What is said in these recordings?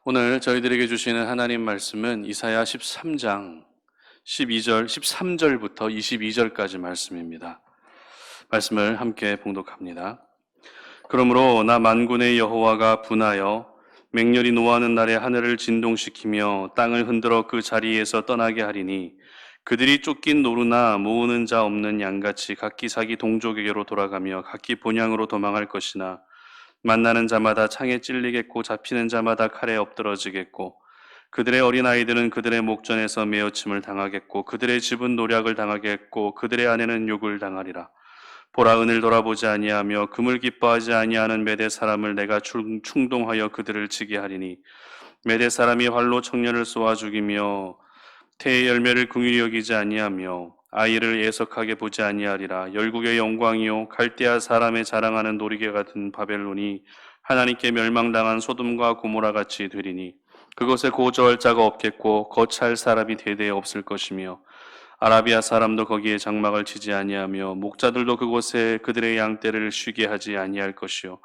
오늘 저희들에게 주시는 하나님 말씀은 이사야 13장 12절, 13절부터 22절까지 말씀입니다. 말씀을 함께 봉독합니다. 그러므로 나 만군의 여호와가 분하여 맹렬히 노하는 날에 하늘을 진동시키며 땅을 흔들어 그 자리에서 떠나게 하리니 그들이 쫓긴 노루나 모으는 자 없는 양같이 각기 자기 동족에게로 돌아가며 각기 본향으로 도망할 것이나 만나는 자마다 창에 찔리겠고 잡히는 자마다 칼에 엎드러지겠고 그들의 어린아이들은 그들의 목전에서 메어침을 당하겠고 그들의 집은 노략을 당하겠고 그들의 아내는 욕을 당하리라. 보라, 은을 돌아보지 아니하며 금을 기뻐하지 아니하는 메대 사람을 내가 충동하여 그들을 치게 하리니 메대 사람이 활로 청년을 쏘아 죽이며 태의 열매를 긍휼히 여기지 아니하며 아이를 애석하게 보지 아니하리라. 열국의 영광이요 갈대아 사람의 자랑하는 놀이개 같은 바벨론이 하나님께 멸망당한 소돔과 고모라 같이 되리니 그곳에 고저할 자가 없겠고 거찰 사람이 대대에 없을 것이며 아라비아 사람도 거기에 장막을 치지 아니하며 목자들도 그곳에 그들의 양떼를 쉬게 하지 아니할 것이요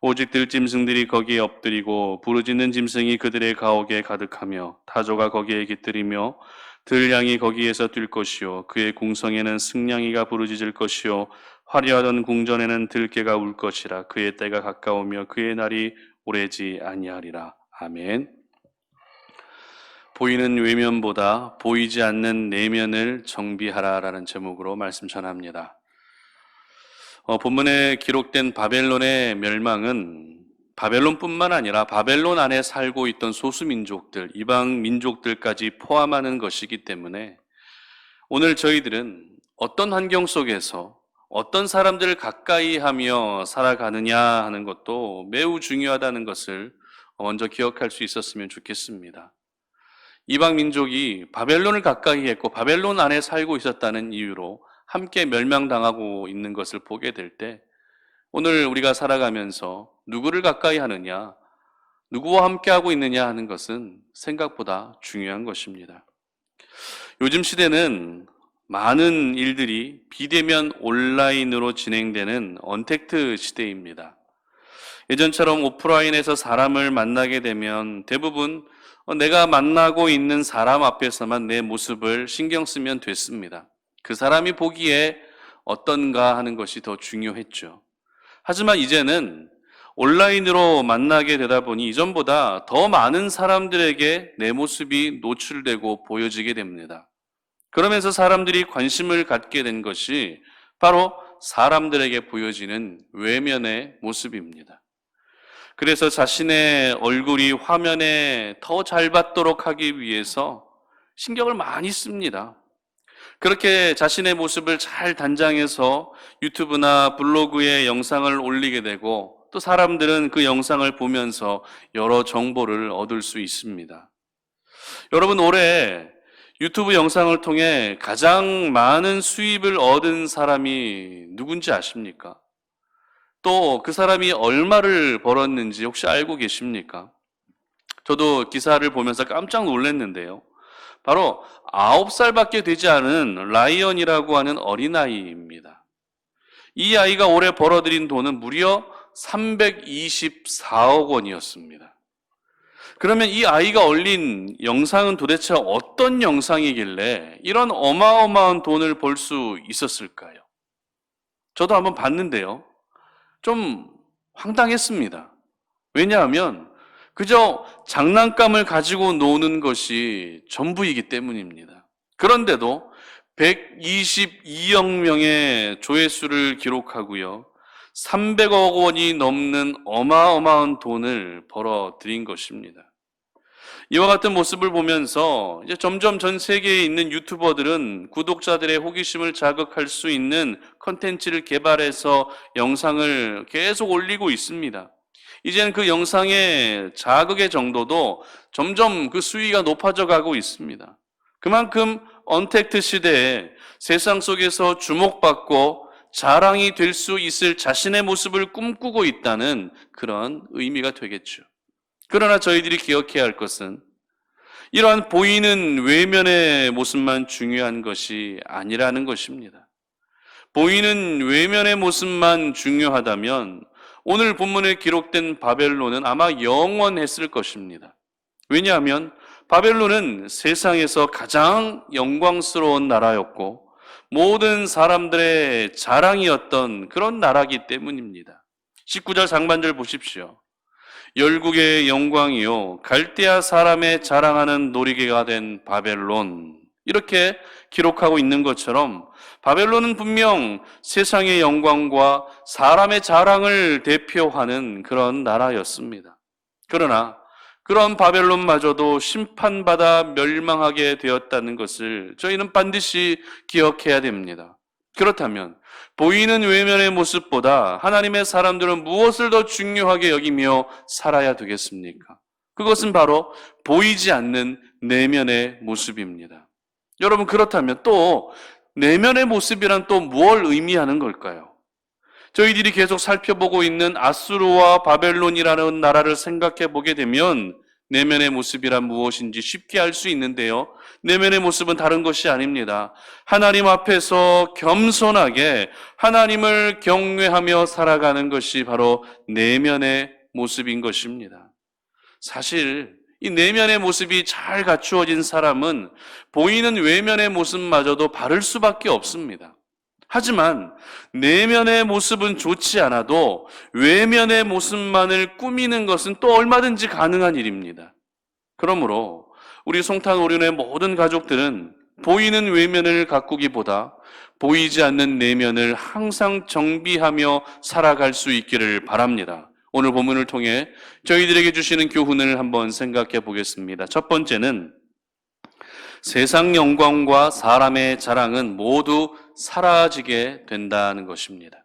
오직 들짐승들이 거기에 엎드리고 부르짖는 짐승이 그들의 가옥에 가득하며 타조가 거기에 깃들이며 들양이 거기에서 뛸 것이요 그의 궁성에는 승냥이가 부르짖을 것이요 화려하던 궁전에는 들깨가 울 것이라. 그의 때가 가까우며 그의 날이 오래지 아니하리라. 아멘. 보이는 외면보다 보이지 않는 내면을 정비하라라는 제목으로 말씀 전합니다. 본문에 기록된 바벨론의 멸망은 바벨론뿐만 아니라 바벨론 안에 살고 있던 소수민족들, 이방 민족들까지 포함하는 것이기 때문에 오늘 저희들은 어떤 환경 속에서 어떤 사람들을 가까이 하며 살아가느냐 하는 것도 매우 중요하다는 것을 먼저 기억할 수 있었으면 좋겠습니다. 이방 민족이 바벨론을 가까이 했고 바벨론 안에 살고 있었다는 이유로 함께 멸망당하고 있는 것을 보게 될 때 오늘 우리가 살아가면서 누구를 가까이 하느냐, 누구와 함께하고 있느냐 하는 것은 생각보다 중요한 것입니다. 요즘 시대는 많은 일들이 비대면 온라인으로 진행되는 언택트 시대입니다. 예전처럼 오프라인에서 사람을 만나게 되면 대부분 내가 만나고 있는 사람 앞에서만 내 모습을 신경 쓰면 됐습니다. 그 사람이 보기에 어떤가 하는 것이 더 중요했죠. 하지만 이제는 온라인으로 만나게 되다 보니 이전보다 더 많은 사람들에게 내 모습이 노출되고 보여지게 됩니다. 그러면서 사람들이 관심을 갖게 된 것이 바로 사람들에게 보여지는 외면의 모습입니다. 그래서 자신의 얼굴이 화면에 더 잘 받도록 하기 위해서 신경을 많이 씁니다. 그렇게 자신의 모습을 잘 단장해서 유튜브나 블로그에 영상을 올리게 되고 또 사람들은 그 영상을 보면서 여러 정보를 얻을 수 있습니다. 여러분, 올해 유튜브 영상을 통해 가장 많은 수입을 얻은 사람이 누군지 아십니까? 또 그 사람이 얼마를 벌었는지 혹시 알고 계십니까? 저도 기사를 보면서 깜짝 놀랐는데요. 바로 9살밖에 되지 않은 라이언이라고 하는 어린아이입니다. 이 아이가 올해 벌어들인 돈은 무려 324억 원이었습니다. 그러면 이 아이가 올린 영상은 도대체 어떤 영상이길래 이런 어마어마한 돈을 벌 수 있었을까요? 저도 한번 봤는데요. 좀 황당했습니다. 왜냐하면 그저 장난감을 가지고 노는 것이 전부이기 때문입니다. 그런데도 122억 명의 조회수를 기록하고요. 300억 원이 넘는 어마어마한 돈을 벌어들인 것입니다. 이와 같은 모습을 보면서 이제 점점 전 세계에 있는 유튜버들은 구독자들의 호기심을 자극할 수 있는 컨텐츠를 개발해서 영상을 계속 올리고 있습니다. 이제는 그 영상의 자극의 정도도 점점 그 수위가 높아져 가고 있습니다. 그만큼 언택트 시대에 세상 속에서 주목받고 자랑이 될 수 있을 자신의 모습을 꿈꾸고 있다는 그런 의미가 되겠죠. 그러나 저희들이 기억해야 할 것은 이러한 보이는 외면의 모습만 중요한 것이 아니라는 것입니다. 보이는 외면의 모습만 중요하다면 오늘 본문에 기록된 바벨론은 아마 영원했을 것입니다. 왜냐하면 바벨론은 세상에서 가장 영광스러운 나라였고 모든 사람들의 자랑이었던 그런 나라이기 때문입니다. 19절 상반절 보십시오. 열국의 영광이요 갈대아 사람의 자랑하는 놀이개가 된 바벨론, 이렇게 기록하고 있는 것처럼 바벨론은 분명 세상의 영광과 사람의 자랑을 대표하는 그런 나라였습니다. 그러나 그런 바벨론마저도 심판받아 멸망하게 되었다는 것을 저희는 반드시 기억해야 됩니다. 그렇다면 보이는 외면의 모습보다 하나님의 사람들은 무엇을 더 중요하게 여기며 살아야 되겠습니까? 그것은 바로 보이지 않는 내면의 모습입니다. 여러분, 그렇다면 또 내면의 모습이란 또 뭘 의미하는 걸까요? 저희들이 계속 살펴보고 있는 아수르와 바벨론이라는 나라를 생각해 보게 되면 내면의 모습이란 무엇인지 쉽게 알 수 있는데요. 내면의 모습은 다른 것이 아닙니다. 하나님 앞에서 겸손하게 하나님을 경외하며 살아가는 것이 바로 내면의 모습인 것입니다. 사실 이 내면의 모습이 잘 갖추어진 사람은 보이는 외면의 모습마저도 바를 수밖에 없습니다. 하지만 내면의 모습은 좋지 않아도 외면의 모습만을 꾸미는 것은 또 얼마든지 가능한 일입니다. 그러므로 우리 송탄 오륜의 모든 가족들은 보이는 외면을 가꾸기보다 보이지 않는 내면을 항상 정비하며 살아갈 수 있기를 바랍니다. 오늘 본문을 통해 저희들에게 주시는 교훈을 한번 생각해 보겠습니다. 첫 번째는 세상 영광과 사람의 자랑은 모두 사라지게 된다는 것입니다.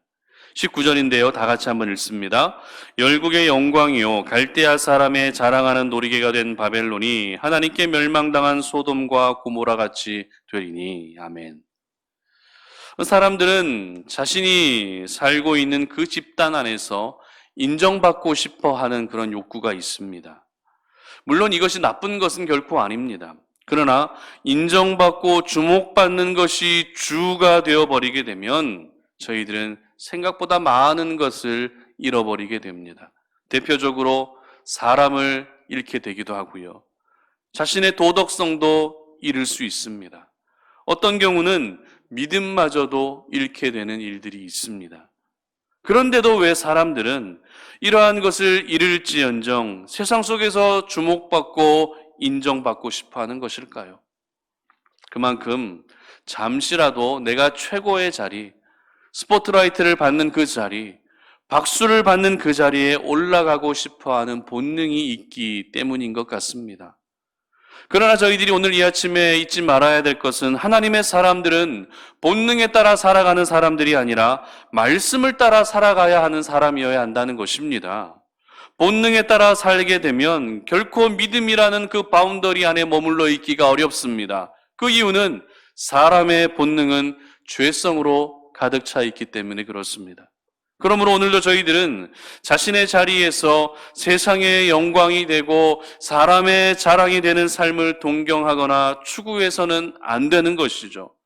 19절인데요. 다 같이 한번 읽습니다. 열국의 영광이요 갈대아 사람의 자랑하는 놀이개가 된 바벨론이 하나님께 멸망당한 소돔과 고모라 같이 되리니. 아멘. 사람들은 자신이 살고 있는 그 집단 안에서 인정받고 싶어 하는 그런 욕구가 있습니다. 물론 이것이 나쁜 것은 결코 아닙니다. 그러나 인정받고 주목받는 것이 주가 되어버리게 되면 저희들은 생각보다 많은 것을 잃어버리게 됩니다. 대표적으로 사람을 잃게 되기도 하고요. 자신의 도덕성도 잃을 수 있습니다. 어떤 경우는 믿음마저도 잃게 되는 일들이 있습니다. 그런데도 왜 사람들은 이러한 것을 잃을지언정 세상 속에서 주목받고 인정받고 싶어 하는 것일까요? 그만큼 잠시라도 내가 최고의 자리, 스포트라이트를 받는 그 자리, 박수를 받는 그 자리에 올라가고 싶어 하는 본능이 있기 때문인 것 같습니다. 그러나 저희들이 오늘 이 아침에 잊지 말아야 될 것은 하나님의 사람들은 본능에 따라 살아가는 사람들이 아니라 말씀을 따라 살아가야 하는 사람이어야 한다는 것입니다. 본능에 따라 살게 되면 결코 믿음이라는 그 바운더리 안에 머물러 있기가 어렵습니다. 그 이유는 사람의 본능은 죄성으로 가득 차 있기 때문에 그렇습니다. 그러므로 오늘도 저희들은 자신의 자리에서 세상의 영광이 되고 사람의 자랑이 되는 삶을 동경하거나 추구해서는 안 되는 것이죠.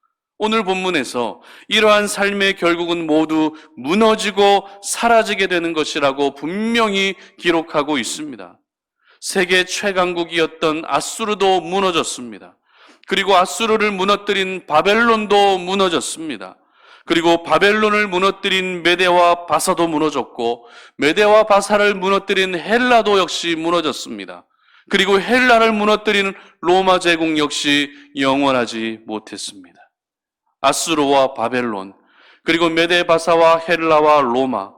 오늘 본문에서 이러한 삶의 결국은 모두 무너지고 사라지게 되는 것이라고 분명히 기록하고 있습니다. 세계 최강국이었던 아수르도 무너졌습니다. 그리고 아수르를 무너뜨린 바벨론도 무너졌습니다. 그리고 바벨론을 무너뜨린 메대와 바사도 무너졌고 메대와 바사를 무너뜨린 헬라도 역시 무너졌습니다. 그리고 헬라를 무너뜨린 로마 제국 역시 영원하지 못했습니다. 아수르와 바벨론, 그리고 메대 바사와 헬라와 로마,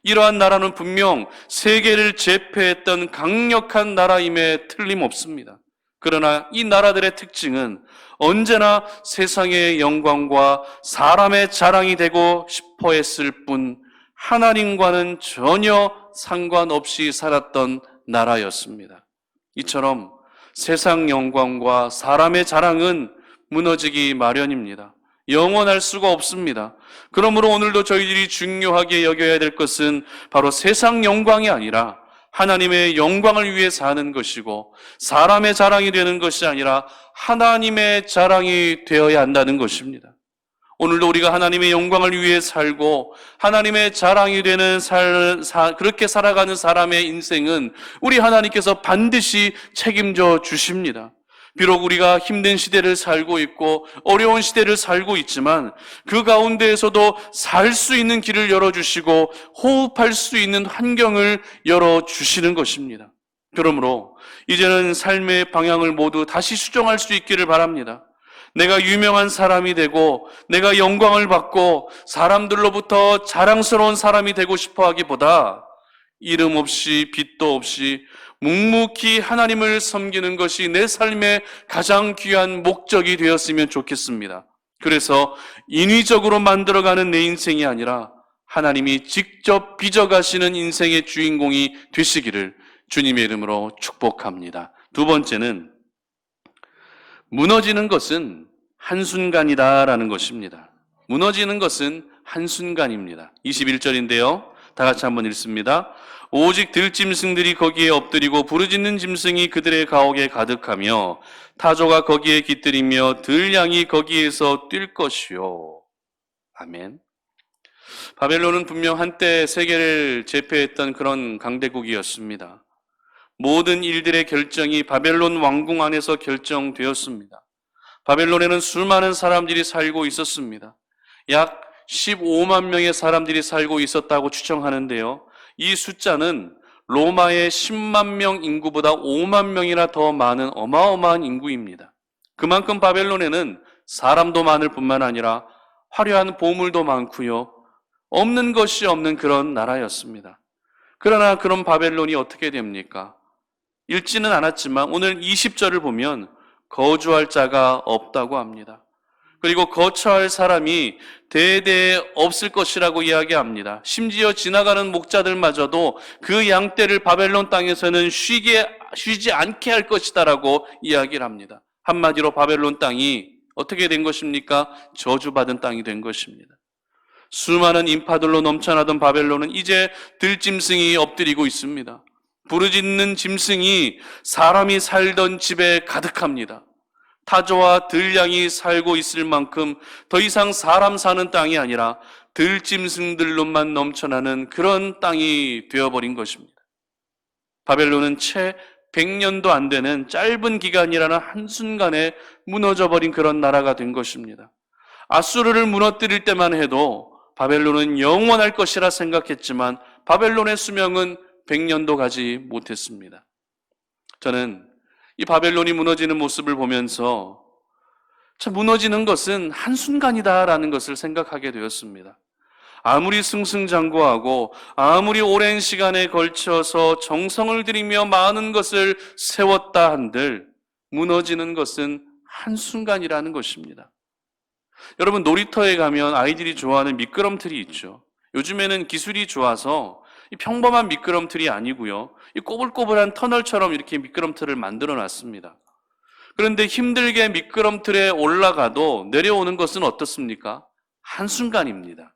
이러한 나라는 분명 세계를 제패했던 강력한 나라임에 틀림없습니다. 그러나 이 나라들의 특징은 언제나 세상의 영광과 사람의 자랑이 되고 싶어 했을 뿐 하나님과는 전혀 상관없이 살았던 나라였습니다. 이처럼 세상 영광과 사람의 자랑은 무너지기 마련입니다. 영원할 수가 없습니다. 그러므로 오늘도 저희들이 중요하게 여겨야 될 것은 바로 세상 영광이 아니라 하나님의 영광을 위해 사는 것이고 사람의 자랑이 되는 것이 아니라 하나님의 자랑이 되어야 한다는 것입니다. 오늘도 우리가 하나님의 영광을 위해 살고 하나님의 자랑이 되는 그렇게 살아가는 사람의 인생은 우리 하나님께서 반드시 책임져 주십니다. 비록 우리가 힘든 시대를 살고 있고 어려운 시대를 살고 있지만 그 가운데에서도 살 수 있는 길을 열어주시고 호흡할 수 있는 환경을 열어주시는 것입니다. 그러므로 이제는 삶의 방향을 모두 다시 수정할 수 있기를 바랍니다. 내가 유명한 사람이 되고 내가 영광을 받고 사람들로부터 자랑스러운 사람이 되고 싶어 하기보다 이름 없이 빚도 없이 묵묵히 하나님을 섬기는 것이 내 삶의 가장 귀한 목적이 되었으면 좋겠습니다. 그래서 인위적으로 만들어가는 내 인생이 아니라 하나님이 직접 빚어가시는 인생의 주인공이 되시기를 주님의 이름으로 축복합니다. 두 번째는 무너지는 것은 한순간이다라는 것입니다. 무너지는 것은 한순간입니다. 21절인데요. 다 같이 한번 읽습니다. 오직 들짐승들이 거기에 엎드리고 부르짖는 짐승이 그들의 가옥에 가득하며 타조가 거기에 깃들이며 들양이 거기에서 뛸 것이요. 아멘. 바벨론은 분명 한때 세계를 제패했던 그런 강대국이었습니다. 모든 일들의 결정이 바벨론 왕궁 안에서 결정되었습니다. 바벨론에는 수많은 사람들이 살고 있었습니다. 약 15만 명의 사람들이 살고 있었다고 추정하는데요. 이 숫자는 로마의 10만 명 인구보다 5만 명이나 더 많은 어마어마한 인구입니다. 그만큼 바벨론에는 사람도 많을 뿐만 아니라 화려한 보물도 많고요. 없는 것이 없는 그런 나라였습니다. 그러나 그런 바벨론이 어떻게 됩니까? 읽지는 않았지만 오늘 20절을 보면 거주할 자가 없다고 합니다. 그리고 거처할 사람이 대대에 없을 것이라고 이야기합니다. 심지어 지나가는 목자들마저도 그 양떼를 바벨론 땅에서는 쉬지 않게 할 것이다라고 이야기를 합니다. 한마디로 바벨론 땅이 어떻게 된 것입니까? 저주받은 땅이 된 것입니다. 수많은 인파들로 넘쳐나던 바벨론은 이제 들짐승이 엎드리고 있습니다. 부르짖는 짐승이 사람이 살던 집에 가득합니다. 타조와 들양이 살고 있을 만큼 더 이상 사람 사는 땅이 아니라 들짐승들로만 넘쳐나는 그런 땅이 되어버린 것입니다. 바벨론은 채 100년도 안 되는 짧은 기간이라는 한순간에 무너져버린 그런 나라가 된 것입니다. 아수르를 무너뜨릴 때만 해도 바벨론은 영원할 것이라 생각했지만 바벨론의 수명은 100년도 가지 못했습니다. 저는 이 바벨론이 무너지는 모습을 보면서 참 무너지는 것은 한순간이다라는 것을 생각하게 되었습니다. 아무리 승승장구하고 아무리 오랜 시간에 걸쳐서 정성을 들이며 많은 것을 세웠다 한들 무너지는 것은 한순간이라는 것입니다. 여러분, 놀이터에 가면 아이들이 좋아하는 미끄럼틀이 있죠. 요즘에는 기술이 좋아서 이 평범한 미끄럼틀이 아니고요. 이 꼬불꼬불한 터널처럼 이렇게 미끄럼틀을 만들어 놨습니다. 그런데 힘들게 미끄럼틀에 올라가도 내려오는 것은 어떻습니까? 한순간입니다.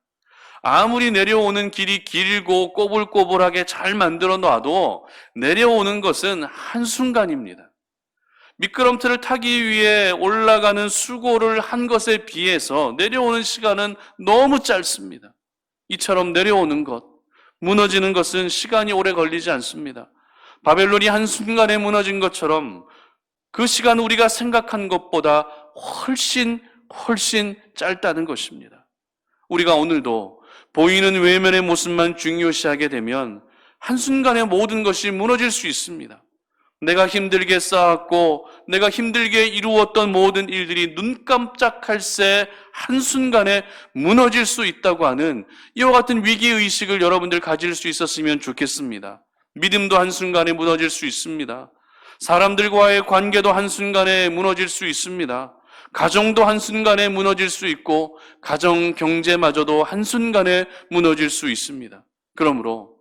아무리 내려오는 길이 길고 꼬불꼬불하게 잘 만들어 놔도 내려오는 것은 한순간입니다. 미끄럼틀을 타기 위해 올라가는 수고를 한 것에 비해서 내려오는 시간은 너무 짧습니다. 이처럼 내려오는 것, 무너지는 것은 시간이 오래 걸리지 않습니다. 바벨론이 한순간에 무너진 것처럼 그 시간은 우리가 생각한 것보다 훨씬 짧다는 것입니다. 우리가 오늘도 보이는 외면의 모습만 중요시하게 되면 한순간에 모든 것이 무너질 수 있습니다. 내가 힘들게 쌓았고 내가 힘들게 이루었던 모든 일들이 눈 깜짝할 새 한순간에 무너질 수 있다고 하는 이와 같은 위기의식을 여러분들 가질 수 있었으면 좋겠습니다. 믿음도 한순간에 무너질 수 있습니다. 사람들과의 관계도 한순간에 무너질 수 있습니다. 가정도 한순간에 무너질 수 있고 가정 경제마저도 한순간에 무너질 수 있습니다. 그러므로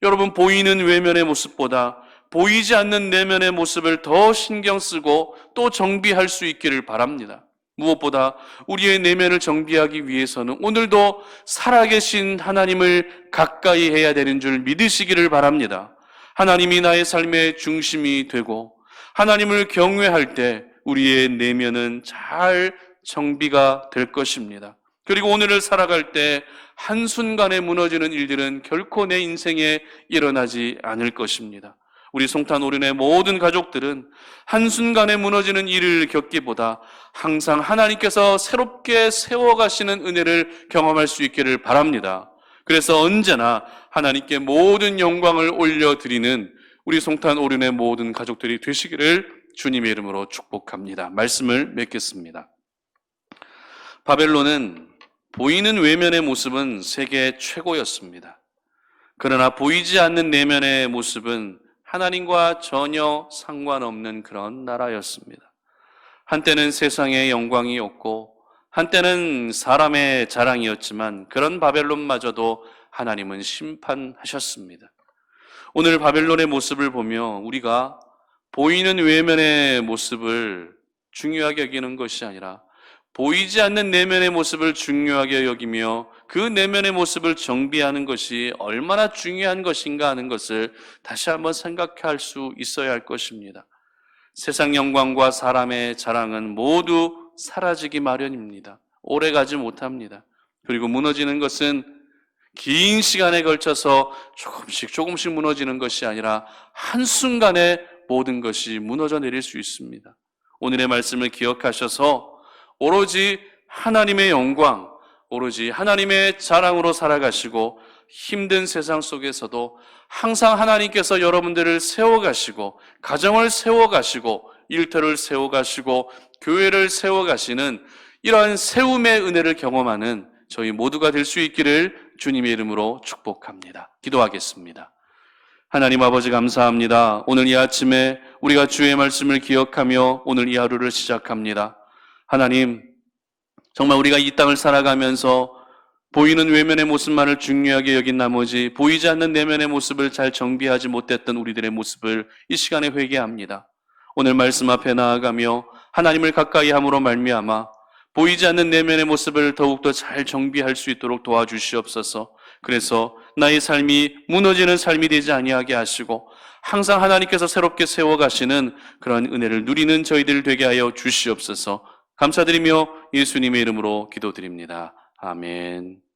여러분, 보이는 외면의 모습보다 보이지 않는 내면의 모습을 더 신경 쓰고 또 정비할 수 있기를 바랍니다. 무엇보다 우리의 내면을 정비하기 위해서는 오늘도 살아계신 하나님을 가까이 해야 되는 줄 믿으시기를 바랍니다. 하나님이 나의 삶의 중심이 되고 하나님을 경외할 때 우리의 내면은 잘 정비가 될 것입니다. 그리고 오늘을 살아갈 때 한순간에 무너지는 일들은 결코 내 인생에 일어나지 않을 것입니다. 우리 송탄오륜의 모든 가족들은 한순간에 무너지는 일을 겪기보다 항상 하나님께서 새롭게 세워가시는 은혜를 경험할 수 있기를 바랍니다. 그래서 언제나 하나님께 모든 영광을 올려드리는 우리 송탄오륜의 모든 가족들이 되시기를 주님의 이름으로 축복합니다. 말씀을 맺겠습니다. 바벨론은 보이는 외면의 모습은 세계 최고였습니다. 그러나 보이지 않는 내면의 모습은 하나님과 전혀 상관없는 그런 나라였습니다. 한때는 세상의 영광이었고 한때는 사람의 자랑이었지만 그런 바벨론마저도 하나님은 심판하셨습니다. 오늘 바벨론의 모습을 보며 우리가 보이는 외면의 모습을 중요하게 여기는 것이 아니라 보이지 않는 내면의 모습을 중요하게 여기며 그 내면의 모습을 정비하는 것이 얼마나 중요한 것인가 하는 것을 다시 한번 생각할 수 있어야 할 것입니다. 세상 영광과 사람의 자랑은 모두 사라지기 마련입니다. 오래가지 못합니다. 그리고 무너지는 것은 긴 시간에 걸쳐서 조금씩 무너지는 것이 아니라 한순간에 모든 것이 무너져 내릴 수 있습니다. 오늘의 말씀을 기억하셔서 오로지 하나님의 영광, 오로지 하나님의 자랑으로 살아가시고 힘든 세상 속에서도 항상 하나님께서 여러분들을 세워가시고 가정을 세워가시고 일터를 세워가시고 교회를 세워가시는 이러한 세움의 은혜를 경험하는 저희 모두가 될 수 있기를 주님의 이름으로 축복합니다. 기도하겠습니다. 하나님 아버지 감사합니다. 오늘 이 아침에 우리가 주의 말씀을 기억하며 오늘 이 하루를 시작합니다. 하나님, 정말 우리가 이 땅을 살아가면서 보이는 외면의 모습만을 중요하게 여긴 나머지 보이지 않는 내면의 모습을 잘 정비하지 못했던 우리들의 모습을 이 시간에 회개합니다. 오늘 말씀 앞에 나아가며 하나님을 가까이 함으로 말미암아 보이지 않는 내면의 모습을 더욱더 잘 정비할 수 있도록 도와주시옵소서. 그래서 나의 삶이 무너지는 삶이 되지 아니하게 하시고 항상 하나님께서 새롭게 세워가시는 그런 은혜를 누리는 저희들 되게 하여 주시옵소서. 감사드리며 예수님의 이름으로 기도드립니다. 아멘.